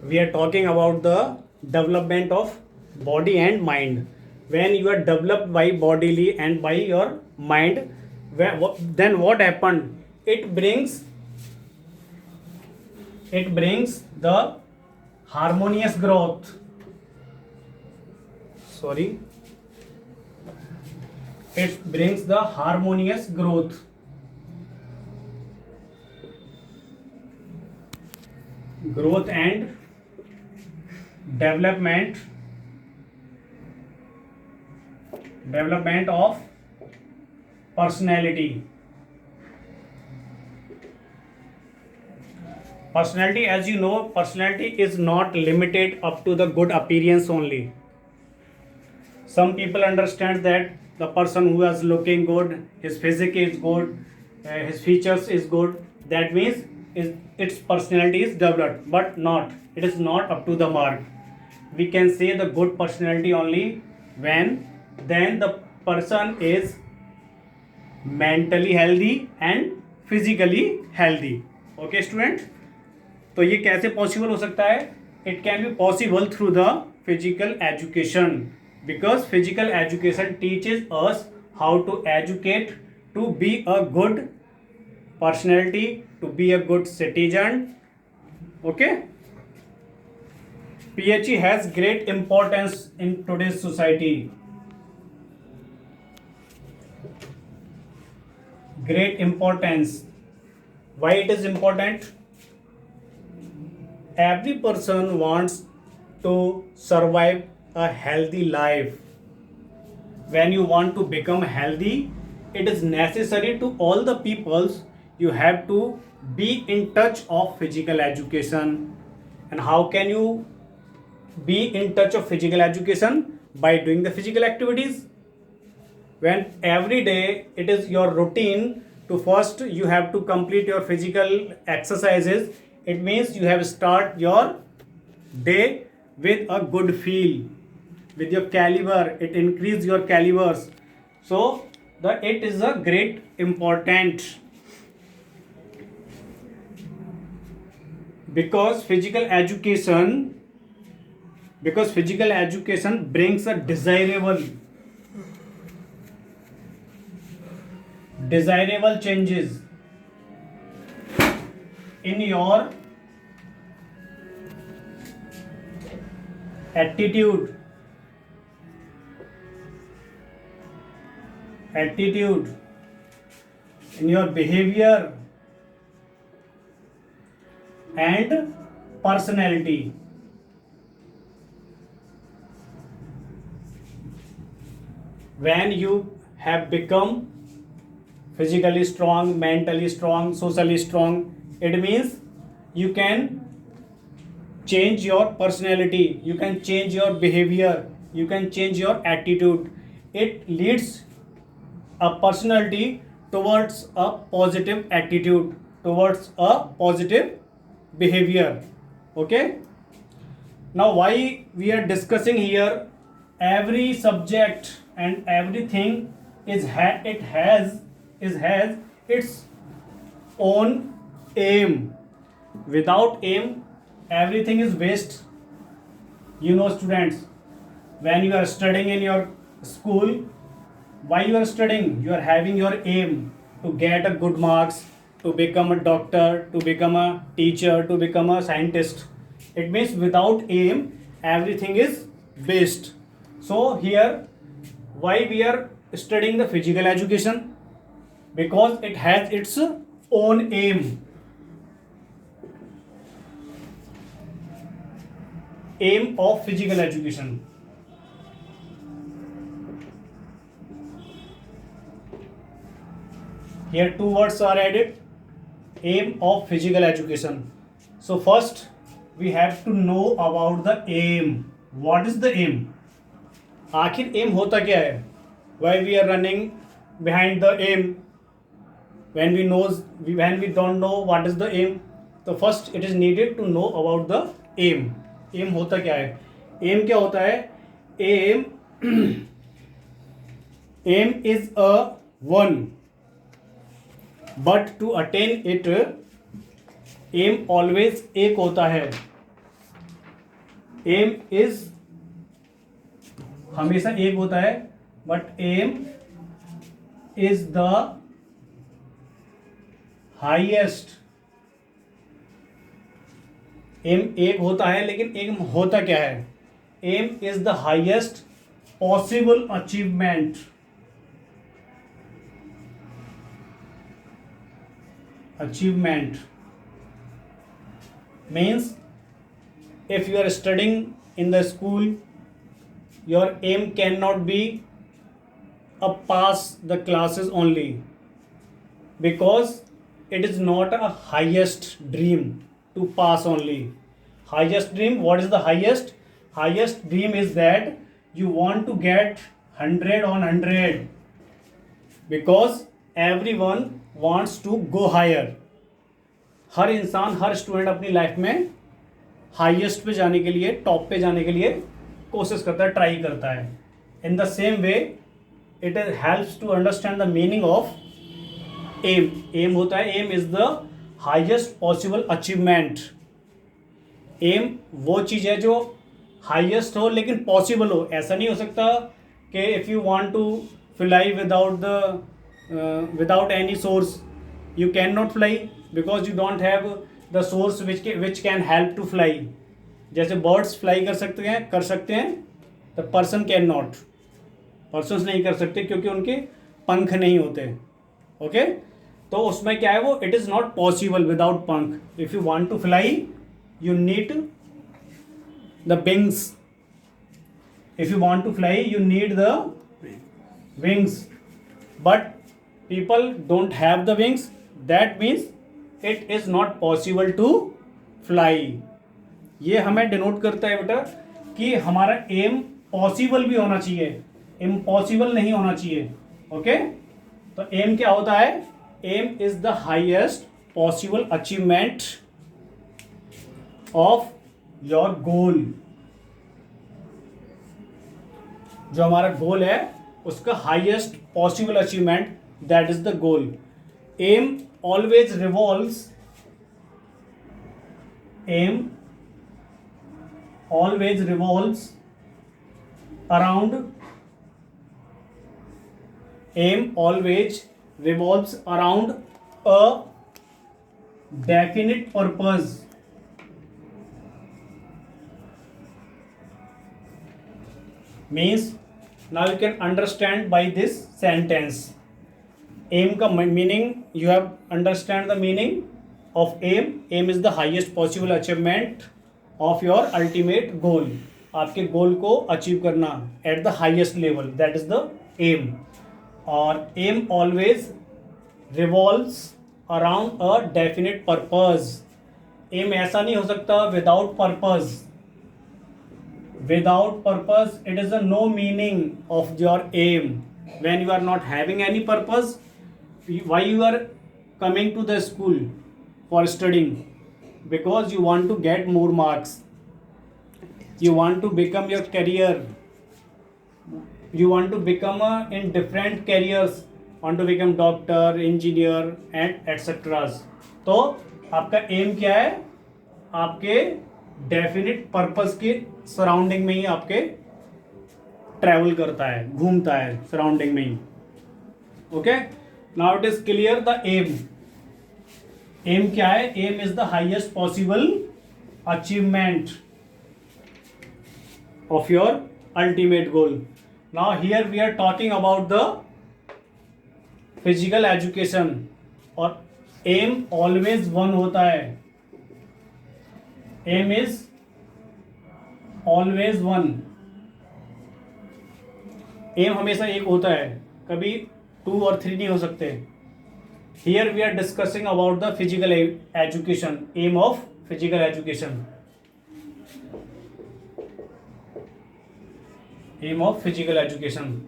we are talking about the development of body and mind. When you are developed by bodily and by your mind, then what happened? It brings the harmonious growth. Sorry, it brings the harmonious growth and development of personality. Personality, as you know, personality is not limited up to the good appearance only. Some people understand that the person who is looking good, his physique is good, his features is good, that means its personality is developed, but not. It is not up to the mark. We can say the good personality only when then the person is mentally healthy and physically healthy. Okay, student? तो ये कैसे possible हो सकता है? It can be possible through the physical education, because physical education teaches us how to educate to be a good personality, to be a good citizen. Okay, PHE has great importance in today's society. Great importance. Why it is important? Every person wants to survive a healthy life. When you want to become healthy, it is necessary to all the peoples you have to be in touch of physical education. And how can you be in touch of physical education? By doing the physical activities. When every day it is your routine to first you have to complete your physical exercises, it means you have start your day with a good feel, with your caliber, it increase your calibers. So it is a great important, because physical education brings a desirable changes in your attitude, in your behavior and personality. When you have become physically strong, mentally strong, socially strong, it means you can change your personality, you can change your behavior, you can change your attitude. It leads a personality towards a positive attitude, towards a positive behavior. Okay, now why we are discussing here, every subject and everything it has its own aim. Without aim, everything is waste. You know, students, when you are studying in your school, why you are studying? You are having your aim to get a good marks, to become a doctor, to become a teacher, to become a scientist. It means without aim, everything is waste. So here, why we are studying the physical education? Because it has its own aim. Aim of physical education. Here two words are added. Aim of physical education. So first we have to know about the aim. What is the aim? आखिर aim होता क्या है? Why we are running behind the aim? When we don't know what is the aim, so first it is needed to know about the aim. Aim होता क्या है? Aim क्या होता है? Aim is a one, but to attain it, aim always एक होता है. Aim is हमेशा एक होता है, but aim is the highest. Aim एक होता है, लेकिन एम होता क्या है? Aim is the highest possible achievement. Achievement means if you are studying in the school, your aim cannot be a pass the classes only, because it is not a highest dream to pass only. Highest dream, what is the highest? Highest dream is that you want to get 100 on 100, because everyone wants to go higher. हर इंसान, हर student अपनी life में highest पे जाने के लिए, top पे जाने के लिए कोशिश करता है, ट्राई करता है। In the same way it helps to understand the meaning of aim. Aim होता है, aim is the highest possible achievement. Aim वो चीज़ है जो हाईएस्ट हो लेकिन पॉसिबल हो। ऐसा नहीं हो सकता कि if you want to fly without any source, you cannot fly because you don't have the source which can help to fly. जैसे बर्ड्स फ्लाई कर सकते हैं, तो पर्सन कैन नॉट, पर्सन्स नहीं कर सकते क्योंकि उनके पंख नहीं होते। ओके, तो उसमें क्या है, वो it is not possible without पंख। If you want to fly you need the wings. If you want to fly you need the wings, but people don't have the wings, that means it is not possible to fly. ये हमें denote करता है बेटा कि हमारा M possible भी होना चाहिए, इम्पॉसिबल नहीं होना चाहिए। ओके, तो एम क्या होता है? Aim is the highest possible achievement of your goal. जो हमारा गोल है उसका highest possible achievement, that is the goal. Aim always revolves around a definite purpose. Means, now you can understand by this sentence. Aim का meaning, you have understand the meaning of aim. Aim is the highest possible achievement of your ultimate goal. आपके goal को achieve करना at the highest level, that is the aim. और aim always revolves around a definite purpose. Aim ऐसा नहीं हो सकता without purpose. Without purpose it is a no meaning of your aim. when you are not having any purpose, why you are coming to the school for studying? Because you want to get more marks, you want to become your career, you want to become in different careers, want to become doctor, engineer and etc. तो आपका M क्या है? आपके definite purpose के surrounding में ही आपके travel करता है, घूमता है सराउंडिंग में ही। Okay, now it is clear the aim. Aim क्या है? Aim is the highest possible achievement of your ultimate goal. Now here we are talking about the physical education, और एम ऑलवेज वन होता है। Aim is always one. Aim हमेशा एक होता है, कभी 2 और 3 नहीं हो सकते। Here we are discussing about the physical education, aim of physical education. Aim of physical education,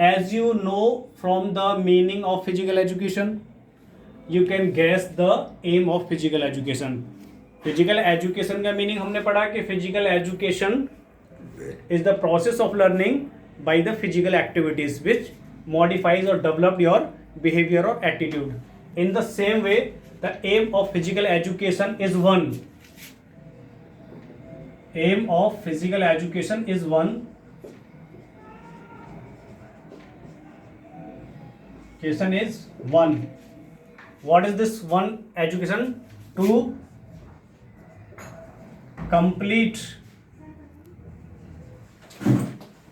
as you know from the meaning of physical education, you can guess the aim of physical education. Physical education का meaning हमने पढ़ा कि physical education is the process of learning by the physical activities which modifies or develop your behavior or attitude. In the same way, the aim of physical education is one. Aim of physical education is one. Education is one. What is this one education? To complete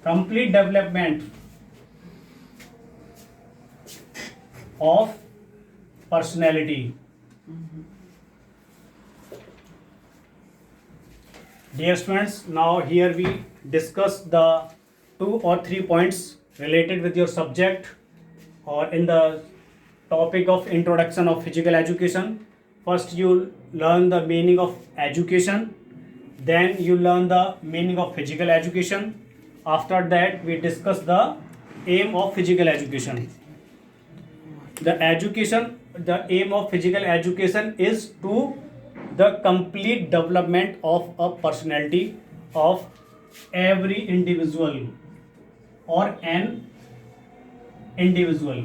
development of personality. Dear students, now here we discuss the 2 or 3 points related with your subject or in the topic of introduction of physical education. First you learn the meaning of education, then you learn the meaning of physical education. After that we discuss the aim of physical education. The aim of physical education is to the complete development of a personality of every individual or an individual.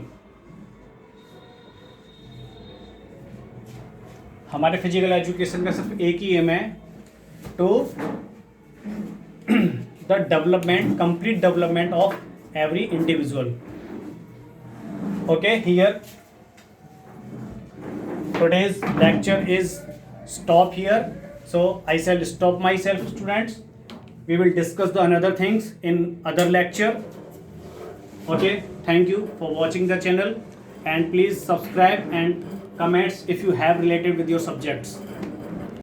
हमारे physical education का सिर्फ एक ही aim है, to the development, complete development of every individual. Okay, here today's lecture is stop here, so I shall stop myself, students. We will discuss the another things in other lecture. Okay, thank you for watching the channel and please subscribe and comments if you have related with your subjects.